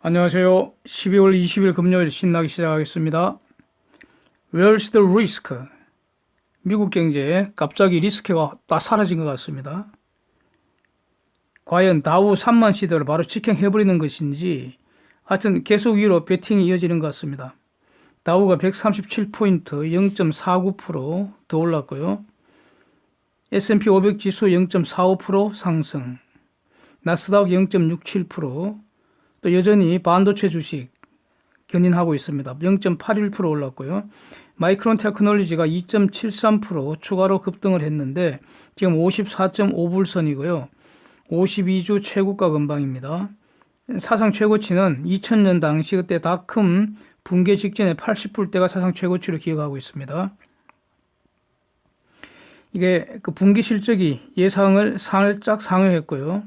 안녕하세요. 12월 20일 금요일 신나게 시작하겠습니다. Where's the risk? 미국 경제에 갑자기 리스크가 다 사라진 것 같습니다. 과연 다우 3만 시대를 바로 직행해버리는 것인지 하여튼 계속 위로 배팅이 이어지는 것 같습니다. 다우가 137포인트 0.49%더 올랐고요. S&P 500 지수 0.45% 상승, 나스닥 0.67%, 또 여전히 반도체 주식 견인하고 있습니다. 0.81% 올랐고요. 마이크론 테크놀로지가 2.73% 추가로 급등을 했는데 지금 54.5불선이고요. 52주 최고가 근방입니다. 사상 최고치는 2000년 당시 그때 닷컴 붕괴 직전에 80불대가 사상 최고치로 기억하고 있습니다. 이게 그 분기 실적이 예상을 살짝 상회했고요.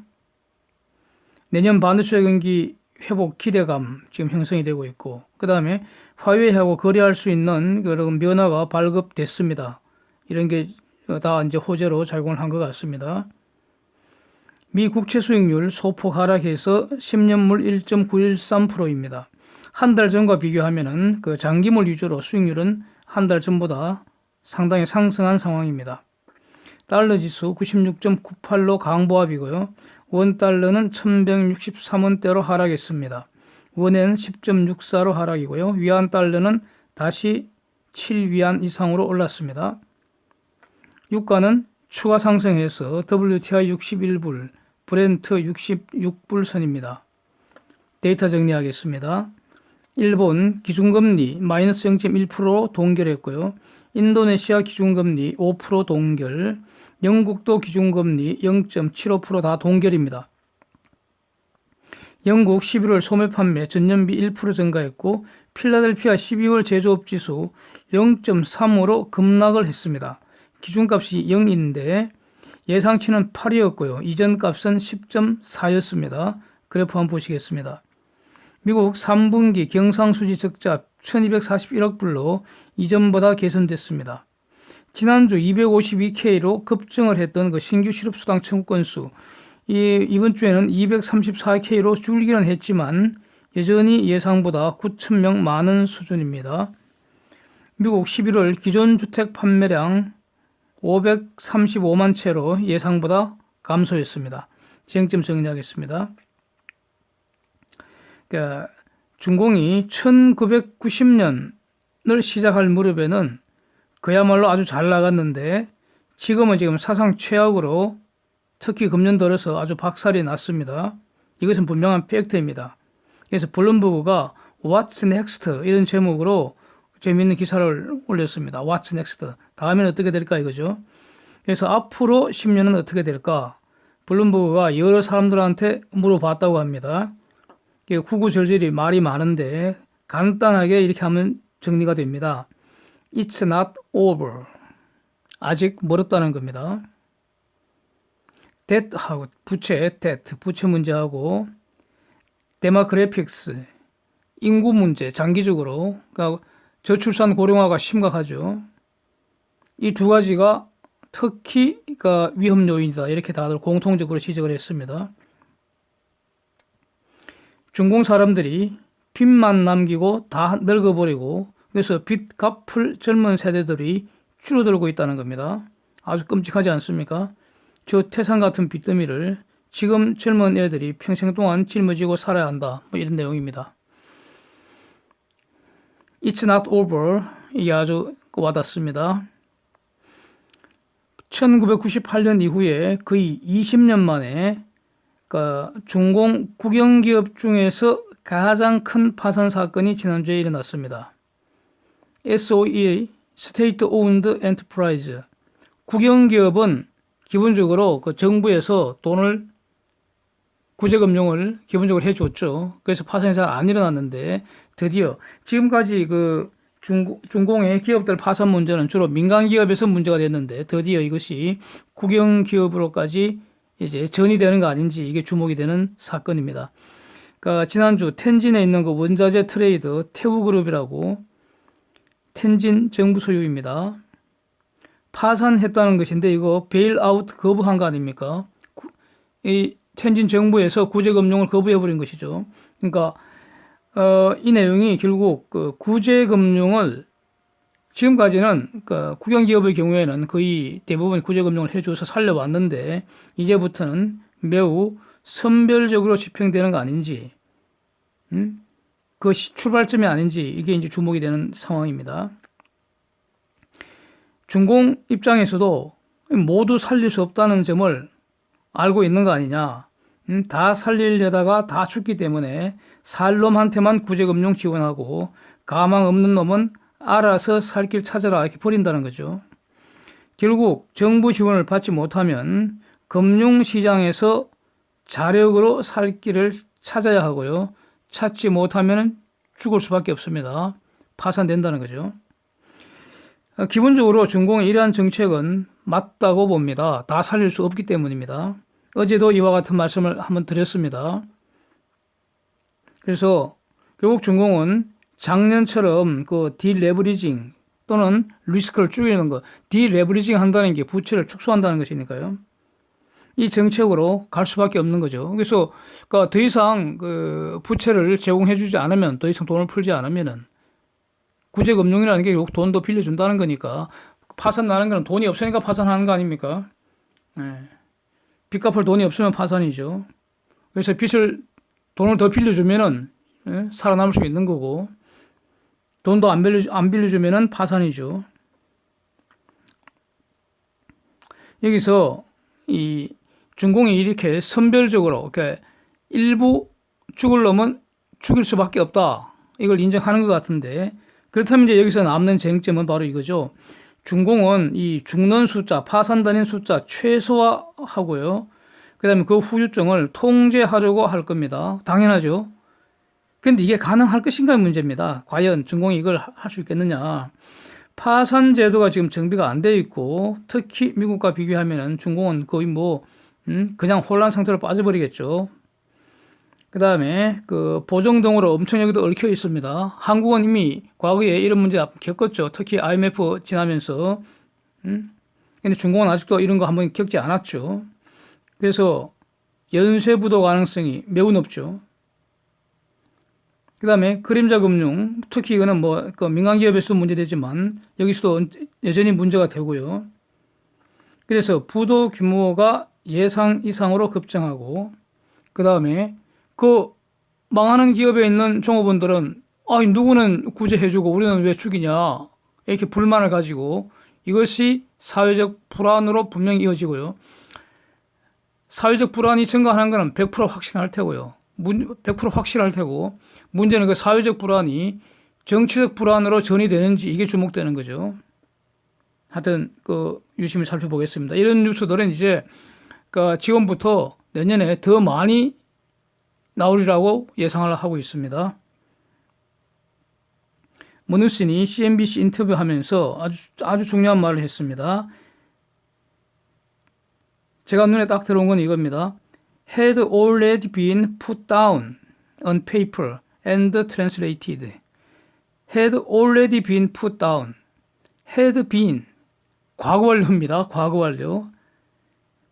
내년 반도체 경기 회복 기대감 지금 형성이 되고 있고, 그 다음에 화웨이하고 거래할 수 있는 그런 면허가 발급됐습니다. 이런 게 다 이제 호재로 작용을 한 것 같습니다. 미 국채 수익률 소폭 하락해서 10년물 1.913%입니다. 한 달 전과 비교하면은 그 장기물 위주로 수익률은 한 달 전보다 상당히 상승한 상황입니다. 달러 지수 96.98로 강보합이고요. 원 달러는 1163원대로 하락했습니다. 원엔 10.64로 하락이고요. 위안 달러는 다시 7위안 이상으로 올랐습니다. 유가는 추가 상승해서 WTI 61불, 브렌트 66불 선입니다. 데이터 정리하겠습니다. 일본 기준금리 마이너스 0.1% 동결했고요. 인도네시아 기준금리 5% 동결, 영국도 기준금리 0.75% 다 동결입니다. 영국 11월 소매 판매 전년비 1% 증가했고, 필라델피아 12월 제조업지수 0.3으로 급락을 했습니다. 기준값이 0인데 예상치는 8이었고요. 이전 값은 10.4였습니다. 그래프 한번 보시겠습니다. 미국 3분기 경상수지 적자 1241억 불로 이전보다 개선됐습니다. 지난주 252K로 급증을 했던 그 신규 실업수당 청구 건수, 이번 주에는 234K로 줄기는 했지만 여전히 예상보다 9,000명 많은 수준입니다. 미국 11월 기존 주택 판매량 535만 채로 예상보다 감소했습니다. 쟁점 정리하겠습니다. 그러니까 중공이 1990년을 시작할 무렵에는 그야말로 아주 잘 나갔는데 지금 사상 최악으로 특히 금년 들어서 아주 박살이 났습니다. 이것은 분명한 팩트입니다. 그래서 블룸버그가 What's Next 이런 제목으로 재미있는 기사를 올렸습니다. What's Next? 다음에는 어떻게 될까 이거죠. 그래서 앞으로 10년은 어떻게 될까? 블룸버그가 여러 사람들한테 물어봤다고 합니다. 구구절절히 말이 많은데 간단하게 이렇게 하면 정리가 됩니다. It's not over. 아직 멀었다는 겁니다. debt하고 부채, debt, 부채 문제하고 데모그래픽스, 인구 문제, 장기적으로 그러니까 저출산 고령화가 심각하죠. 이 두 가지가 특히 그러니까 위험 요인이다. 이렇게 다들 공통적으로 지적을 했습니다. 중공 사람들이 빚만 남기고 다 늙어버리고 그래서 빚 갚을 젊은 세대들이 줄어들고 있다는 겁니다. 아주 끔찍하지 않습니까? 저 태산 같은 빚더미를 지금 젊은 애들이 평생 동안 짊어지고 살아야 한다. 뭐 이런 내용입니다. It's not over. 이게 아주 와닿습니다. 1998년 이후에 거의 20년 만에 그러니까 중공 국영기업 중에서 가장 큰 파산 사건이 지난주에 일어났습니다. SOE, State Owned Enterprise. 국영기업은 기본적으로 그 정부에서 돈을 구제금융을 기본적으로 해줬죠. 그래서 파산이 잘 안 일어났는데 드디어 지금까지 그 중공의 기업들 파산 문제는 주로 민간기업에서 문제가 됐는데 드디어 이것이 국영기업으로까지 이제 전이되는 거 아닌지 이게 주목이 되는 사건입니다. 그러니까 지난주 텐진에 있는 그 원자재 트레이드 태우그룹이라고 텐진 정부 소유입니다. 파산했다는 것인데 이거 베일아웃 거부한 거 아닙니까? 이 텐진 정부에서 구제금융을 거부해버린 것이죠. 그러니까 이 내용이 결국 그 구제금융을 지금까지는 그 국영기업의 경우에는 거의 대부분 구제금융을 해줘서 살려왔는데 이제부터는 매우 선별적으로 집행되는 거 아닌지, 그것이 출발점이 아닌지 이게 이제 주목이 되는 상황입니다. 중공 입장에서도 모두 살릴 수 없다는 점을 알고 있는 거 아니냐. 다 살리려다가 다 죽기 때문에 살 놈한테만 구제금융 지원하고 가망 없는 놈은 알아서 살 길 찾아라 이렇게 버린다는 거죠. 결국 정부 지원을 받지 못하면 금융시장에서 자력으로 살 길을 찾아야 하고요. 찾지 못하면 죽을 수밖에 없습니다. 파산된다는 거죠. 기본적으로 중공의 이러한 정책은 맞다고 봅니다. 다 살릴 수 없기 때문입니다. 어제도 이와 같은 말씀을 한번 드렸습니다. 그래서 결국 중공은 작년처럼 그 디레버리징 또는 리스크를 줄이는 것, 디레버리징 한다는 게 부채를 축소한다는 것이니까요. 이 정책으로 갈 수밖에 없는 거죠. 그래서 그러니까 더 이상 그 부채를 제공해주지 않으면, 더 이상 돈을 풀지 않으면은 구제금융이라는 게 결국 돈도 빌려준다는 거니까 파산 나는 거는 돈이 없으니까 파산하는 거 아닙니까? 네. 빚 갚을 돈이 없으면 파산이죠. 그래서 돈을 더 빌려주면은 살아남을 수 있는 거고, 돈도 안 빌려주면은 파산이죠. 여기서 이 중공이 이렇게 선별적으로, 그러니까 일부 죽을 놈은 죽일 수밖에 없다. 이걸 인정하는 것 같은데, 그렇다면 이제 여기서 남는 쟁점은 바로 이거죠. 중공은 이 죽는 숫자, 파산단인 숫자 최소화하고요. 그 다음에 그 후유증을 통제하려고 할 겁니다. 당연하죠. 그런데 이게 가능할 것인가 문제입니다. 과연 중공이 이걸 할 수 있겠느냐. 파산 제도가 지금 정비가 안 되어 있고, 특히 미국과 비교하면은 중공은 거의 그냥 혼란 상태로 빠져버리겠죠. 그 다음에 그 보정동으로 엄청 여기도 얽혀 있습니다. 한국은 이미 과거에 이런 문제 겪었죠. 특히 IMF 지나면서. 근데 중공은 아직도 이런 거 한번 겪지 않았죠. 그래서 연쇄부도 가능성이 매우 높죠. 그 다음에 그림자 금융, 특히 이거는 그 민간 기업에서도 문제되지만 여기서도 여전히 문제가 되고요. 그래서 부도 규모가 예상 이상으로 급증하고, 그 다음에 그 망하는 기업에 있는 종업원들은 누구는 구제해주고 우리는 왜 죽이냐 이렇게 불만을 가지고, 이것이 사회적 불안으로 분명히 이어지고요. 사회적 불안이 증가하는 것은 100% 확신할 테고요. 100% 확실할 테고, 문제는 그 사회적 불안이 정치적 불안으로 전이되는지 이게 주목되는 거죠. 하여튼 유심히 살펴보겠습니다. 이런 뉴스들은 이제 지금부터 내년에 더 많이 나오리라고 예상을 하고 있습니다. 머누신이 CNBC 인터뷰하면서 아주 중요한 말을 했습니다. 제가 눈에 딱 들어온 건 이겁니다. Had already been put down on paper and translated. Had already been put down. Had been 과거 완료입니다. 과거 완료.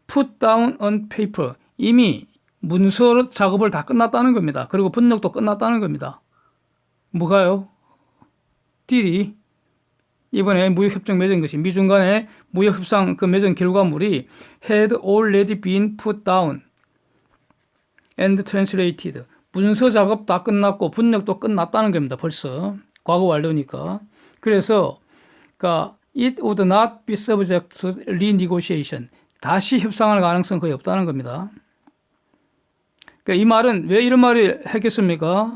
Put down on paper. 이미 문서 작업을 다 끝났다는 겁니다. 그리고 분석도 끝났다는 겁니다. 뭐가요? 딜이 이번에 무역협정 맺은 것이, 미중 간의 무역협상 그 맺은 결과물이 had already been put down and translated. 문서 작업 다 끝났고 분석도 끝났다는 겁니다. 벌써 과거 완료니까. 그래서 it would not be subject to renegotiation. 다시 협상할 가능성 거의 없다는 겁니다. 이 말은 왜 이런 말을 했겠습니까?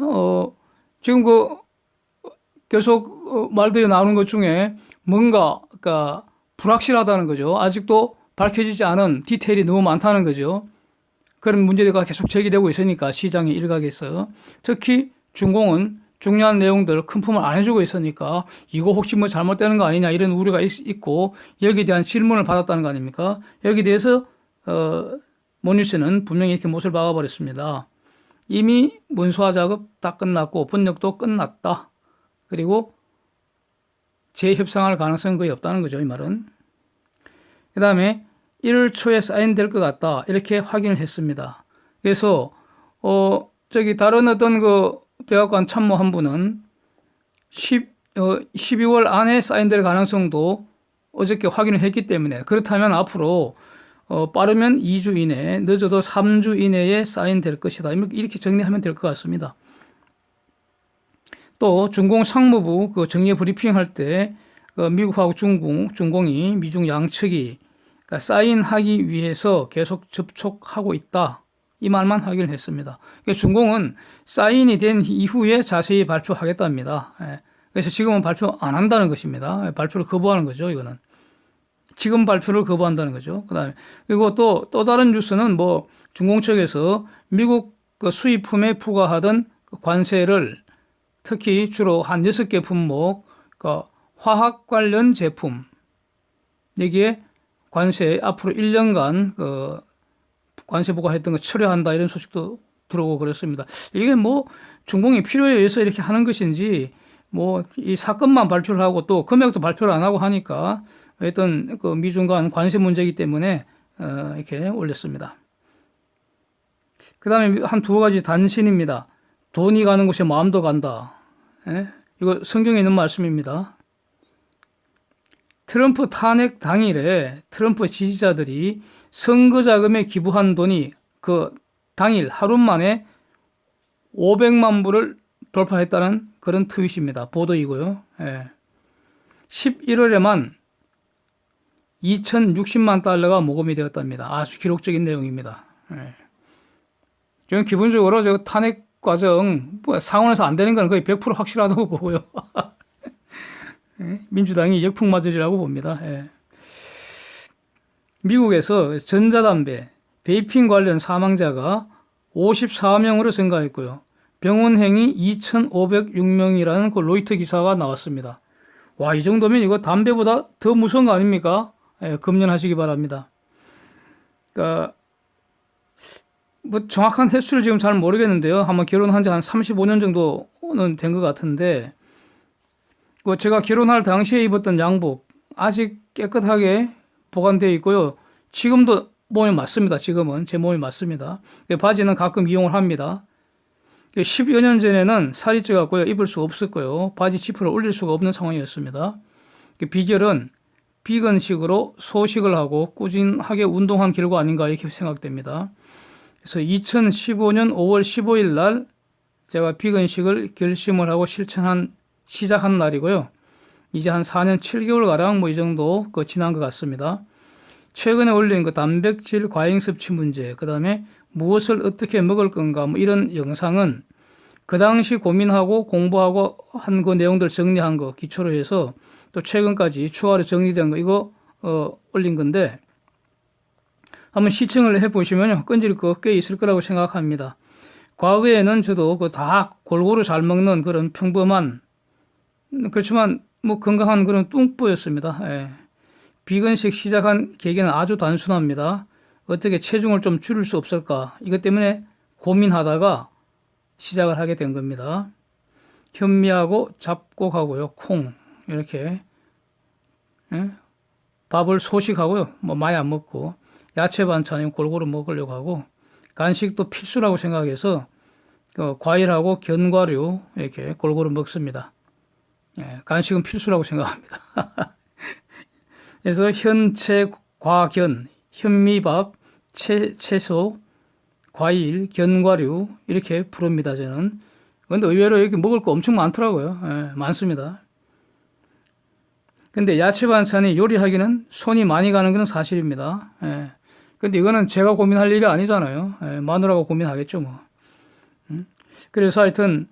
지금 계속 말들이 나오는 것 중에 뭔가 불확실하다는 거죠. 아직도 밝혀지지 않은 디테일이 너무 많다는 거죠. 그런 문제가 계속 제기되고 있으니까 시장의 일각에서, 특히 중공은 중요한 내용들 큰품을 안 해주고 있으니까 이거 혹시 잘못되는 거 아니냐 이런 우려가 있고, 여기에 대한 질문을 받았다는 거 아닙니까? 여기에 대해서 모니스는 분명히 이렇게 못을 박아버렸습니다. 이미 문서화 작업 다 끝났고 분석도 끝났다. 그리고 재협상할 가능성은 거의 없다는 거죠. 이 말은. 그 다음에 1월 초에 사인될 것 같다. 이렇게 확인을 했습니다. 그래서 다른 어떤 백악관 참모 한 분은 12월 안에 사인될 가능성도 어저께 확인을 했기 때문에 그렇다면 앞으로 빠르면 2주 이내, 늦어도 3주 이내에 사인될 것이다. 이렇게 정리하면 될 것 같습니다. 또 중공 상무부 그 정례 브리핑 할 때 미국하고 중공이 미중 양측이 그러니까 사인하기 위해서 계속 접촉하고 있다. 이 말만 확인을 했습니다. 중공은 사인이 된 이후에 자세히 발표하겠답니다. 그래서 지금은 발표 안 한다는 것입니다. 발표를 거부하는 거죠. 이거는 지금 발표를 거부한다는 거죠. 그다음에 그리고 또 다른 뉴스는 뭐 중공 측에서 미국 그 수입품에 부과하던 관세를 특히 주로 한 6개 품목 그 화학 관련 제품 여기에 관세 앞으로 1년간 그 관세 부과했던 거 철회한다 이런 소식도 들어오고 그랬습니다. 이게 뭐 중공이 필요에 의해서 이렇게 하는 것인지 뭐 이 사건만 발표를 하고 또 금액도 발표를 안 하고 하니까 어떤 그 미중 간 관세 문제이기 때문에 이렇게 올렸습니다. 그 다음에 한 두 가지 단신입니다. 돈이 가는 곳에 마음도 간다. 이거 성경에 있는 말씀입니다. 트럼프 탄핵 당일에 트럼프 지지자들이 선거 자금에 기부한 돈이 그 당일 하루 만에 500만 불을 돌파했다는 그런 트윗입니다. 보도이고요. 11월에만 2060만 달러가 모금이 되었답니다. 아주 기록적인 내용입니다. 저는 기본적으로 저 탄핵 과정 상원에서 안 되는 건 거의 100% 확실하다고 보고요. 민주당이 역풍 맞으리라고 봅니다. 미국에서 전자담배, 베이핑 관련 사망자가 54명으로 증가했고요. 병원행위 2,506명이라는 그 로이터 기사가 나왔습니다. 와, 이 정도면 이거 담배보다 더 무서운 거 아닙니까? 금연하시기 바랍니다. 그러니까 뭐 정확한 횟수를 지금 잘 모르겠는데요. 한번 결혼한 지 한 35년 정도는 된 것 같은데 제가 결혼할 당시에 입었던 양복 아직 깨끗하게 보관되어 있고요. 지금도 몸에 맞습니다. 지금은 제 몸에 맞습니다. 바지는 가끔 이용을 합니다. 10여 년 전에는 살이 쪄갖고요. 입을 수가 없었고요. 바지 지퍼를 올릴 수가 없는 상황이었습니다. 비결은 비건식으로 소식을 하고 꾸준하게 운동한 결과 아닌가 이렇게 생각됩니다. 그래서 2015년 5월 15일 날 제가 비건식을 결심을 하고 시작한 날이고요. 이제 한 4년 7개월 가량 뭐 이 정도 지난 것 같습니다. 최근에 올린 그 단백질 과잉 섭취 문제, 그 다음에 무엇을 어떻게 먹을 건가 뭐 이런 영상은 그 당시 고민하고 공부하고 한 그 내용들 정리한 거 기초로 해서 또 최근까지 추가로 정리된 거 이거 올린 건데 한번 시청을 해보시면요. 끈질 거 꽤 있을 거라고 생각합니다. 과거에는 저도 다 골고루 잘 먹는 그런 평범한 그렇지만 뭐 건강한 그런 뚱보였습니다. 비건식 시작한 계기는 아주 단순합니다. 어떻게 체중을 좀 줄일 수 없을까 이것 때문에 고민하다가 시작을 하게 된 겁니다. 현미하고 잡곡하고요. 콩 이렇게 밥을 소식하고요. 뭐 많이 안 먹고 야채 반찬은 골고루 먹으려고 하고 간식도 필수라고 생각해서 과일하고 견과류 이렇게 골고루 먹습니다. 간식은 필수라고 생각합니다. 그래서 현채, 과견, 현미밥, 채소, 과일, 견과류 이렇게 부릅니다. 저는. 그런데 의외로 여기 먹을 거 엄청 많더라고요. 많습니다. 근데 야채 반찬이 요리하기는 손이 많이 가는 건 사실입니다. 근데 이거는 제가 고민할 일이 아니잖아요. 마누라가 고민하겠죠, 뭐. 그래서 하여튼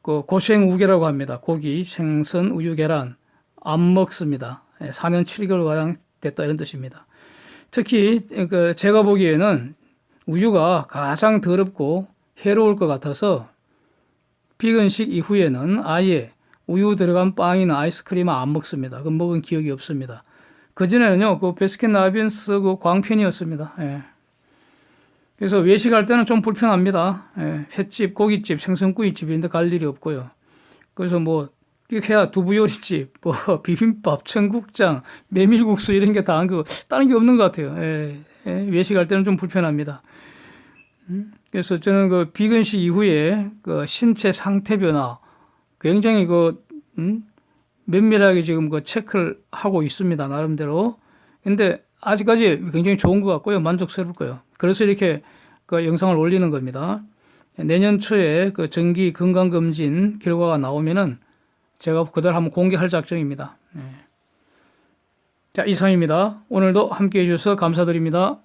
고생우계라고 합니다. 고기, 생선, 우유, 계란 안 먹습니다. 4년 7개월 가량 됐다 이런 뜻입니다. 특히 제가 보기에는 우유가 가장 더럽고 해로울 것 같아서 비건식 이후에는 아예 우유 들어간 빵이나 아이스크림 안 먹습니다. 그거 먹은 기억이 없습니다. 그전에는요, 베스킨라빈스 광편이었습니다. 그래서 외식할 때는 좀 불편합니다. 횟집, 고깃집, 생선구이집 이런 데 갈 일이 없고요. 그래서 뭐 해야 두부요리집, 뭐 비빔밥, 청국장, 메밀국수 이런 게 다 한 거 다른 게 없는 것 같아요. 외식할 때는 좀 불편합니다. 그래서 저는 그 비근시 이후에 그 신체 상태 변화 굉장히 면밀하게 지금 그 체크를 하고 있습니다. 나름대로. 근데 아직까지 굉장히 좋은 것 같고요. 만족스럽고요. 그래서 이렇게 그 영상을 올리는 겁니다. 내년 초에 그 정기 건강검진 결과가 나오면은 제가 그대로 한번 공개할 작정입니다. 자, 이상입니다. 오늘도 함께 해주셔서 감사드립니다.